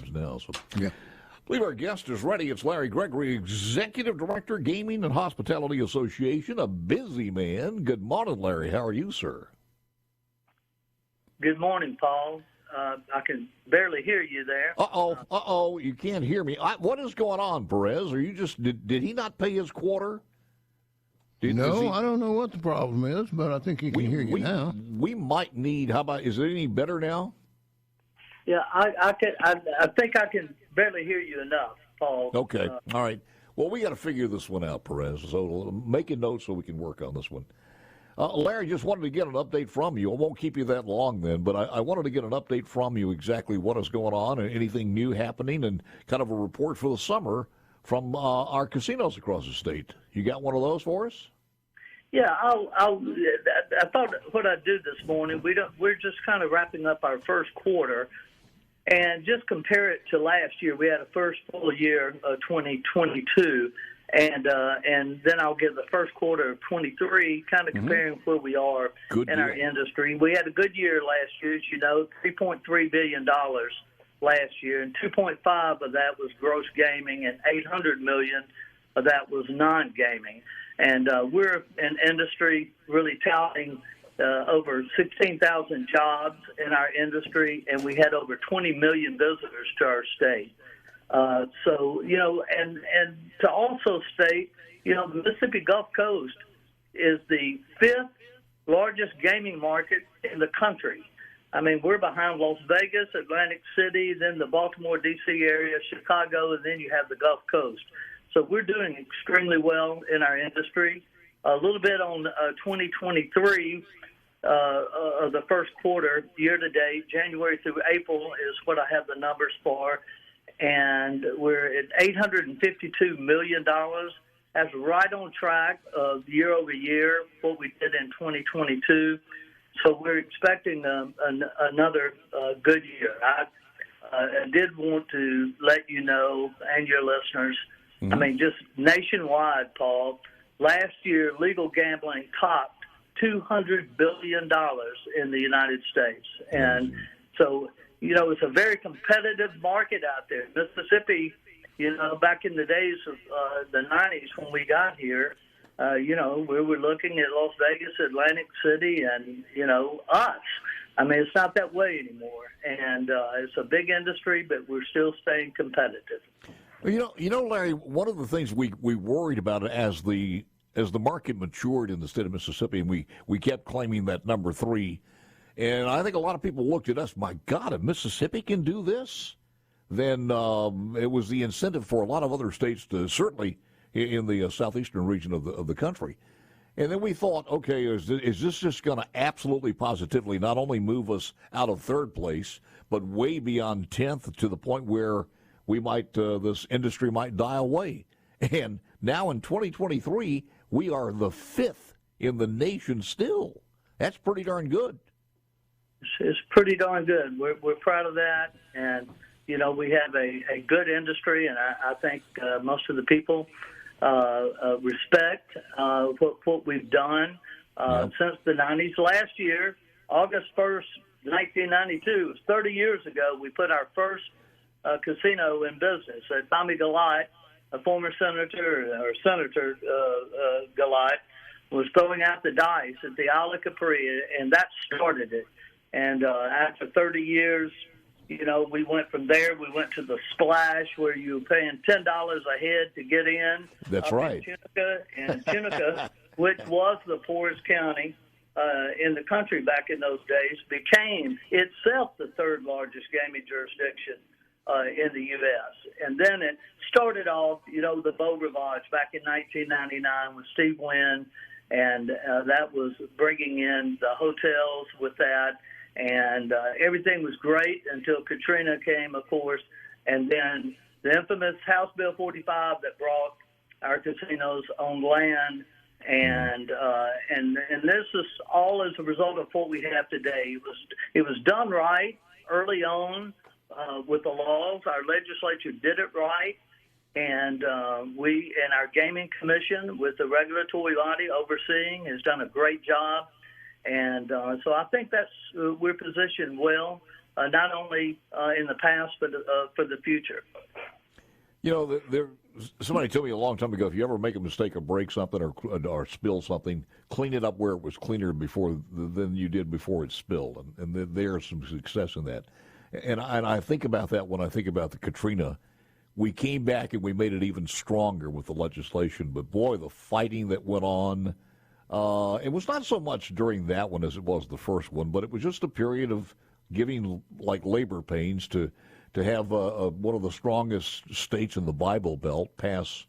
times now. So, Yeah. I believe our guest is ready. It's Larry Gregory, Executive Director, Gaming and Hospitality Association, a busy man. Good morning, Larry. How are you, sir? Good morning, Paul. I can barely hear you there. You can't hear me. What is going on, Perez? Are you just did he not pay his quarter? I don't know what the problem is, but I think he can hear you now. We might need. How about? Is it any better now? Yeah, I think I can barely hear you enough, Paul. Okay, all right. Well, we got to figure this one out, Perez. So make a note so we can work on this one. Larry, just wanted to get an update from you. I won't keep you that long then, but I wanted to get an update from you exactly what is going on and anything new happening and kind of a report for the summer from our casinos across the state. You got one of those for us? Yeah, I thought what I'd do this morning, we're just kind of wrapping up our first quarter and just compare it to last year. We had a first full year of 2022. And then I'll give the first quarter of 23, kind of comparing where we are our industry. We had a good year last year, as you know, $3.3 billion last year, and 2.5 of that was gross gaming, and $800 million of that was non-gaming. And we're an industry really touting over 16,000 jobs in our industry, and we had over 20 million visitors to our state. So, you know, and to also state, you know, the Mississippi Gulf Coast is the 5th largest gaming market in the country. I mean, we're behind Las Vegas, Atlantic City, then the Baltimore, D.C. area, Chicago, and then you have the Gulf Coast. So we're doing extremely well in our industry. A little bit on 2023 of the first quarter, year-to-date, January through April is what I have the numbers for. And we're at $852 million. That's right on track of year over year, what we did in 2022. So we're expecting another good year. I did want to let you know, and your listeners, I mean, just nationwide, Paul, last year legal gambling topped $200 billion in the United States. And so, you know, it's a very competitive market out there. Mississippi, you know, back in the days of the 90s when we got here, you know, we were looking at Las Vegas, Atlantic City, and, you know, us. I mean, it's not that way anymore. And it's a big industry, but we're still staying competitive. Well, you know, Larry, one of the things we worried about as the market matured in the state of Mississippi, and we kept claiming that number 3, and I think a lot of people looked at us, my God, if Mississippi can do this, then it was the incentive for a lot of other states to, certainly in the southeastern region of the country. And then we thought, okay, is this just going to absolutely positively not only move us out of third place, but way beyond 10th to the point where we might this industry might die away? And now in 2023, we are the 5th in the nation still. That's pretty darn good. It's pretty darn good. We're proud of that, and you know we have a good industry, and I think most of the people respect what we've done since the 90s. Last year, August 1st, 1992, was 30 years ago. We put our first casino in business. Tommy Gallo, a former senator Gallo, was throwing out the dice at the Isle of Capri, and that started it. And after 30 years, you know, we went from there. We went to the Splash, where you were paying $10 a head to get in. That's right. Tunica, which was the poorest county in the country back in those days, became itself the 3rd largest gaming jurisdiction in the U.S. And then it started off, you know, the Beau Rivage back in 1999 with Steve Wynn, and that was bringing in the hotels with that. And everything was great until Katrina came, of course, and then the infamous House Bill 45 that brought our casinos on land, and this is all as a result of what we have today. It was done right early on with the laws. Our legislature did it right, and we and our gaming commission with the regulatory body overseeing has done a great job. And so I think we're positioned well not only in the past but for the future. You know, somebody told me a long time ago, if you ever make a mistake or break something or spill something, clean it up where it was cleaner than you did before it spilled, and there's some success in that. And I think about that when I think about the Katrina. We came back and we made it even stronger with the legislation, but boy, the fighting that went on. It was not so much during that one as it was the first one, but it was just a period of giving like labor pains to have one of the strongest states in the Bible Belt pass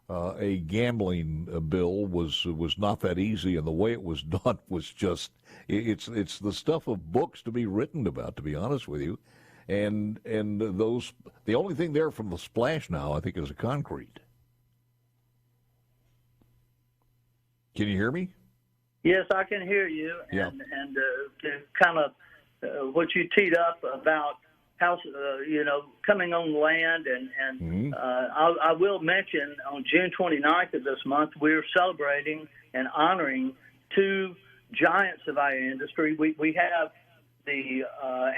a gambling bill was not that easy, and the way it was done was just it's the stuff of books to be written about, to be honest with you, and those the only thing there from the splash now I think is a concrete. Can you hear me? Yes, I can hear you. Yeah. And kind of what you teed up about house, coming on land, and Mm-hmm. I will mention on June 29th of this month, we're celebrating and honoring two giants of our industry. We have the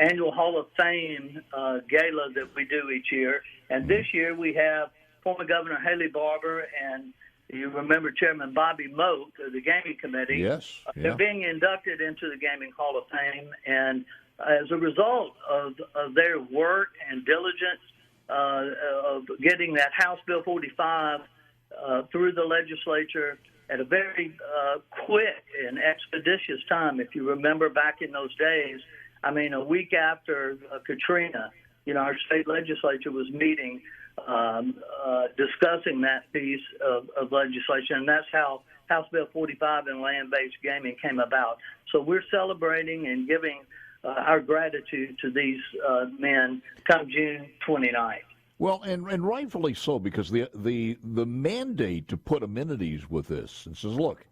annual Hall of Fame gala that we do each year, and this year we have former Governor Haley Barbour and you remember Chairman Bobby Moak of the Gaming Committee. Yes. They're being inducted into the Gaming Hall of Fame, and as a result of their work and diligence of getting that House Bill 45 through the legislature at a very quick and expeditious time. If you remember back in those days, I mean, a week after Katrina, our state legislature was meeting, discussing that piece of legislation, and that's how House Bill 45 and land-based gaming came about. So we're celebrating and giving our gratitude to these men come June 29th. Well, and rightfully so, because the mandate to put amenities with this, it says, look,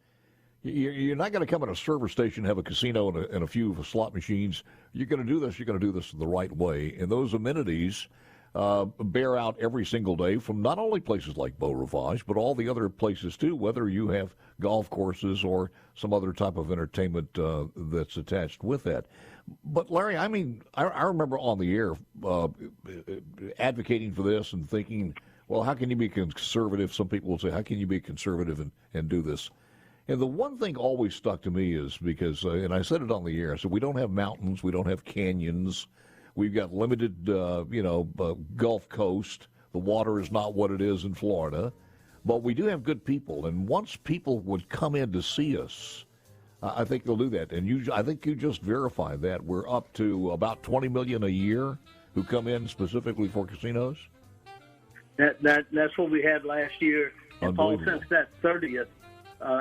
you're not going to come at a server station, have a casino and a few slot machines. You're going to do this the right way, and those amenities bear out every single day from not only places like Beau Rivage, but all the other places too, whether you have golf courses or some other type of entertainment that's attached with that. But Larry, I mean, I remember on the air advocating for this and thinking, well, how can you be conservative? Some people will say, how can you be conservative and do this? And the one thing always stuck to me is because, and I said it on the air, I said, we don't have mountains, we don't have canyons, we've got limited, Gulf Coast. The water is not what it is in Florida, but we do have good people. And once people would come in to see us, I think they'll do that. And I think you just verified that. We're up to about 20 million a year who come in specifically for casinos. That's what we had last year. And Paul, since that 30th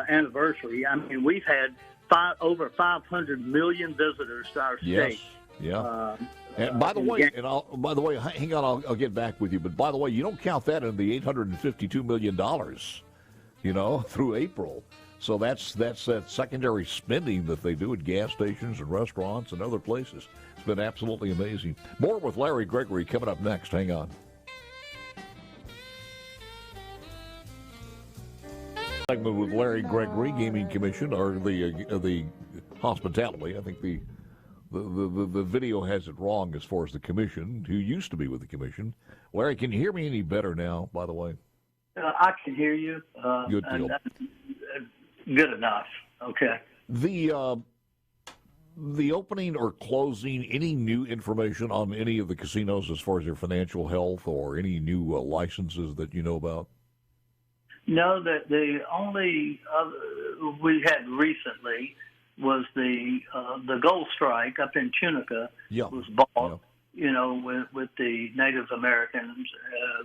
anniversary, I mean, we've had over 500 million visitors to our state. Yeah. And by the way, hang on, I'll get back with you. But by the way, you don't count that in the $852 million, through April. So that's that secondary spending that they do at gas stations and restaurants and other places. It's been absolutely amazing. More with Larry Gregory coming up next. Hang on. Segment with Larry Gregory, Gaming Commission, or the hospitality. I think the video has it wrong as far as the commission, who used to be with the commission. Larry, can you hear me any better now, by the way? I can hear you. Good deal. Good enough. Okay. The opening or closing, any new information on any of the casinos as far as their financial health or any new licenses that you know about? No, the only we had recently was the Gold Strike up in Tunica was bought, with the Native Americans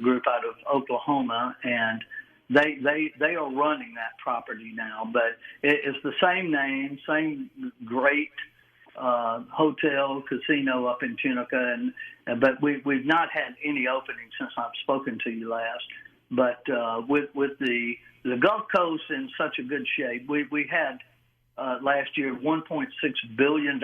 group out of Oklahoma, and they are running that property now. But it's the same name, same great hotel, casino up in Tunica, but we've not had any openings since I've spoken to you last. But with the Gulf Coast in such a good shape, we had last year $1.6 billion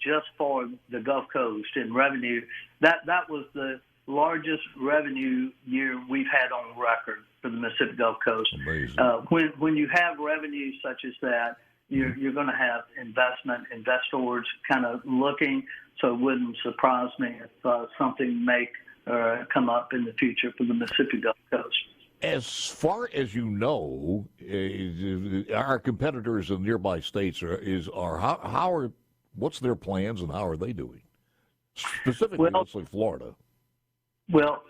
just for the Gulf Coast in revenue. That was the largest revenue year we've had on record for the Mississippi Gulf Coast. Amazing. When you have revenue such as that, you're going to have investors kind of looking. So it wouldn't surprise me if something may come up in the future for the Mississippi Gulf Coast. As far as you know, our competitors in nearby states what's their plans and how are they doing? Specifically, let's say Florida. Well,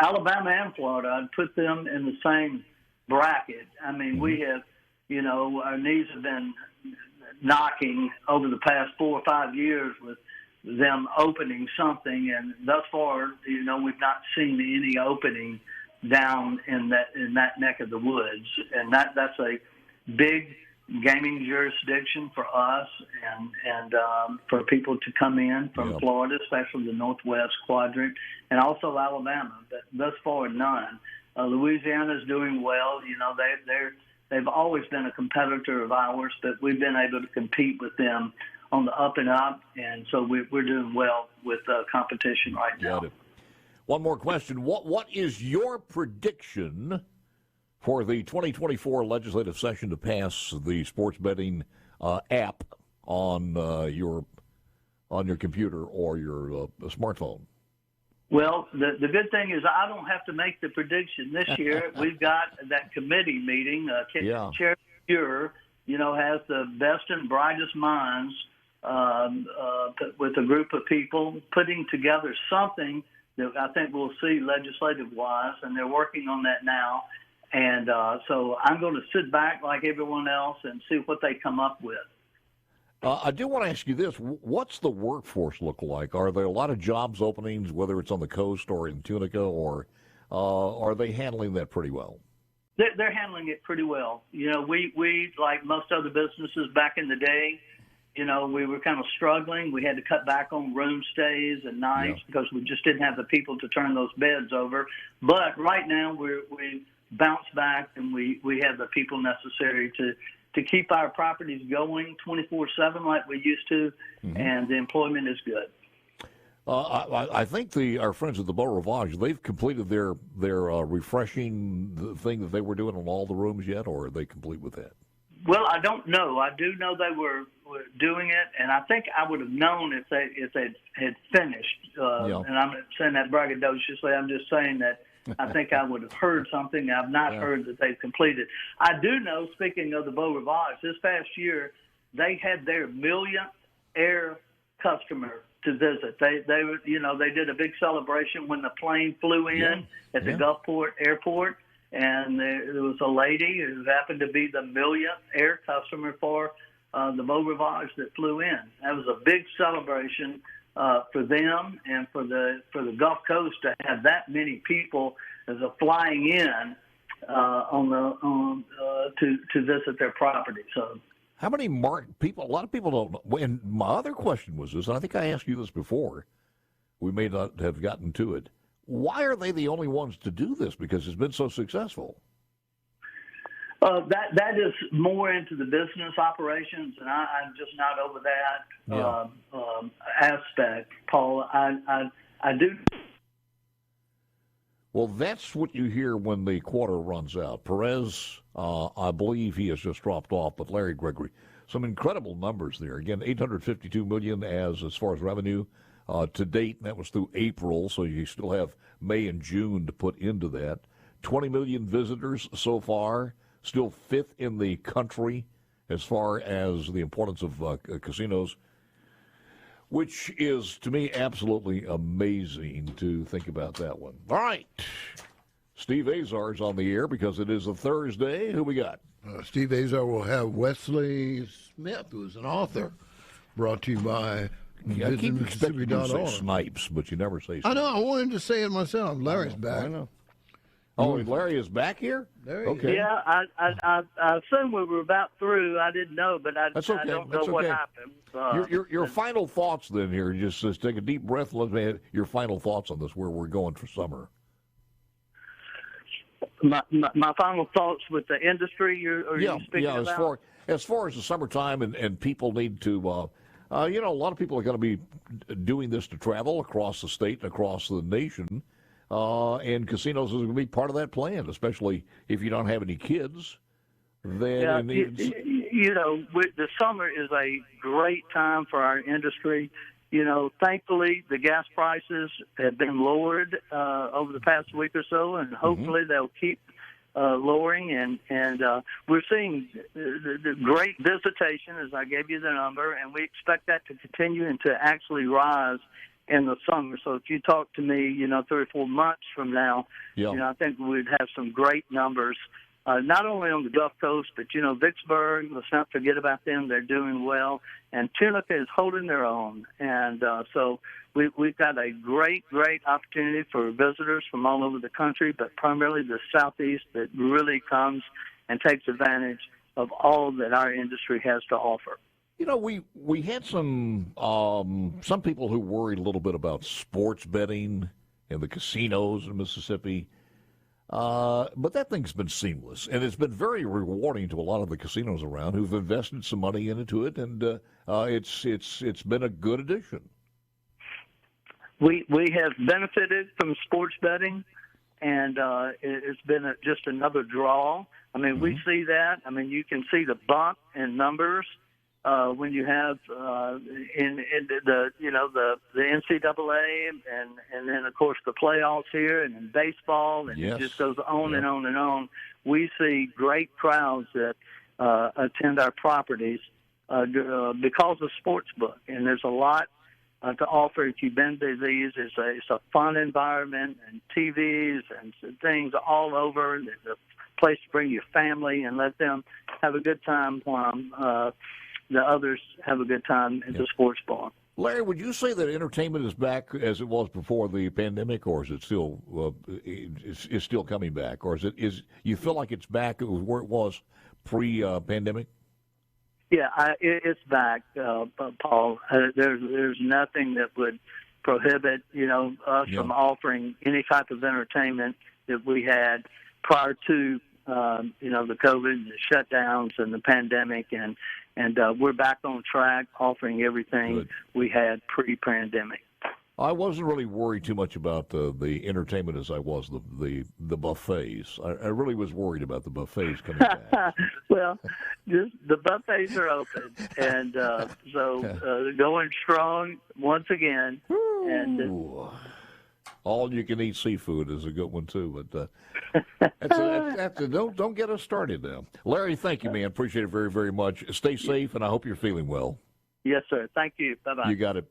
Alabama and Florida, I'd put them in the same bracket. I mean, we have, our knees have been knocking over the past 4 or 5 years with them opening something, and thus far, we've not seen any opening down in that neck of the woods, and that's a big gaming jurisdiction for us and for people to come in from Florida, especially the Northwest Quadrant, and also Alabama. But thus far, none. Louisiana is doing well. They've always been a competitor of ours, but we've been able to compete with them on the up and up, and so we're doing well with competition right now. Got it. One more question. What is your prediction for the 2024 legislative session to pass the sports betting app on your computer or your smartphone? Well, the good thing is I don't have to make the prediction this year. We've got that committee meeting. Chair Muir, has the best and brightest minds with a group of people putting together something that I think we'll see legislative-wise, and they're working on that now. And so I'm going to sit back like everyone else and see what they come up with. I do want to ask you this. What's the workforce look like? Are there a lot of jobs openings, whether it's on the coast or in Tunica, or are they handling that pretty well? They're handling it pretty well. We like most other businesses back in the day, we were kind of struggling. We had to cut back on room stays and nights because we just didn't have the people to turn those beds over. But right now we bounced back, and we have the people necessary to keep our properties going 24/7 like we used to, and the employment is good. I think our friends at the Beau Rivage, they've completed their refreshing thing that they were doing on all the rooms yet, or are they complete with that? Well, I don't know. I do know they were doing it, and I think I would have known if they had finished. And I'm not saying that braggadociously. I'm just saying that I think I would have heard something. I've not heard that they've completed. I do know, speaking of the Beau Rivage, this past year they had their millionth air customer to visit. They did a big celebration when the plane flew in at the Gulfport Airport. And there was a lady who happened to be the millionth air customer for the Beau Rivage that flew in. That was a big celebration for them and for the Gulf Coast to have that many people as a flying in to visit their property. So, how many people? A lot of people don't know. And my other question was this, and I think I asked you this before. We may not have gotten to it. Why are they the only ones to do this? Because it's been so successful. That is more into the business operations, and I'm just not over that aspect, Paul. I do. Well, that's what you hear when the quarter runs out. Perez, I believe he has just dropped off, but Larry Gregory, some incredible numbers there. Again, $852 million as far as revenue. To date, and that was through April, so you still have May and June to put into that. 20 million visitors so far, still fifth in the country as far as the importance of casinos, which is, to me, absolutely amazing to think about that one. All right. Steve Azar's on the air because it is a Thursday. Who we got? Steve Azar will have Wesley Smith, who's an author, brought to you by... I keep expecting you to say Snipes, but you never say Snipes. I know. I wanted to say it myself. Larry's back. I know. Oh, Larry is back here? Okay. Yeah, I assumed we were about through. I didn't know, but I don't know what happened. Your final thoughts then here. Just take a deep breath. Let me have your final thoughts on this, where we're going for summer. My final thoughts with the industry you're speaking about? As far as the summertime and people need to... a lot of people are going to be doing this to travel across the state and across the nation, and casinos is going to be part of that plan, especially if you don't have any kids. Then The summer is a great time for our industry. Thankfully, the gas prices have been lowered over the past week or so, and hopefully they'll keep lowering. And we're seeing the great visitation, as I gave you the number, and we expect that to continue and to actually rise in the summer. So if you talk to me, 3 or 4 months from now, I think we'd have some great numbers. Not only on the Gulf Coast, but, Vicksburg, let's not forget about them. They're doing well. And Tunica is holding their own. And so we've got a great opportunity for visitors from all over the country, but primarily the Southeast that really comes and takes advantage of all that our industry has to offer. We had some people who worried a little bit about sports betting and the casinos in Mississippi. But that thing's been seamless, and it's been very rewarding to a lot of the casinos around who've invested some money into it, and it's been a good addition. We have benefited from sports betting, and it's been just another draw. I mean, we see that. I mean, you can see the bump in numbers when you have in the NCAA and then of course the playoffs here and in baseball, and it just goes on and on and on. We see great crowds that attend our properties because of sportsbook, and there's a lot to offer. If you've been to these, it's a fun environment and TVs and things all over. There's a place to bring your family and let them have a good time while the others have a good time at the sports bar. Larry, would you say that entertainment is back as it was before the pandemic, or is it still is still coming back, or is you feel like it's back where it was pre-pandemic? Yeah, it's back, Paul. There's nothing that would prohibit us from offering any type of entertainment that we had prior to the COVID, the shutdowns, and the pandemic, and we're back on track, offering everything we had pre-pandemic. I wasn't really worried too much about the entertainment as I was the buffets. I really was worried about the buffets coming back. Well, the buffets are open, and so going strong once again. And all you can eat seafood is a good one too, but don't get us started now. Larry, thank you, man. Appreciate it very, very much. Stay safe, and I hope you're feeling well. Yes, sir. Thank you. Bye-bye. You got it.